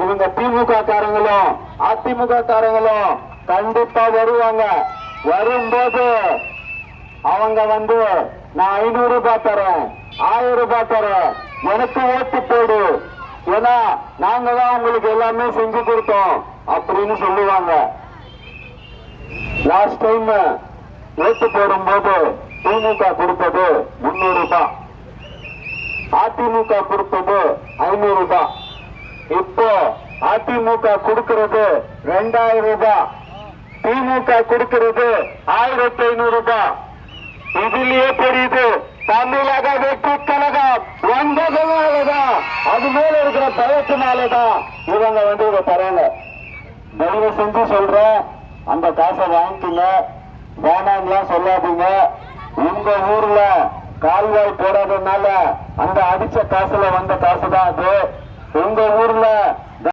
இவங்க திமுக காரங்களும் அதிமுக காரங்களும் கண்டிப்பா வருவாங்க. வரும்போது அவங்க நான் 500 ரூபாய் தரேன், 1000 ரூபாய் தரேன், எனக்கு ஓட்டு போடு, ஏன்னா நாங்க தான் உங்களுக்கு எல்லாமே செஞ்சு கொடுத்தோம் அப்படின்னு சொல்லுவாங்க. லாஸ்ட் டைம் ஓட்டு போடும்போது திமுக கொடுத்தது 300 ரூபாய், அதிமுக கொடுத்தது 500 ரூபாய். இப்போ அதிமுக கொடுக்கிறது 2000 ரூபாய், திமுக கொடுக்கிறது 1500 ரூபாய். இதுலயே தெரியுது தமிழக வெற்றி கழகம் வந்ததுனாலதான், அது மேல இருக்கிற பயத்தினாலதான் இவங்க இதை தராங்க. தயவு செஞ்சு சொல்றேன், அந்த காசை வாங்கிக்கங்க, வேணாம்லாம் சொல்லாதீங்க. உங்க ஊர்ல கால்வாய் போடாததுனால அந்த அடிச்ச காசுல வந்த காசு தான் அது.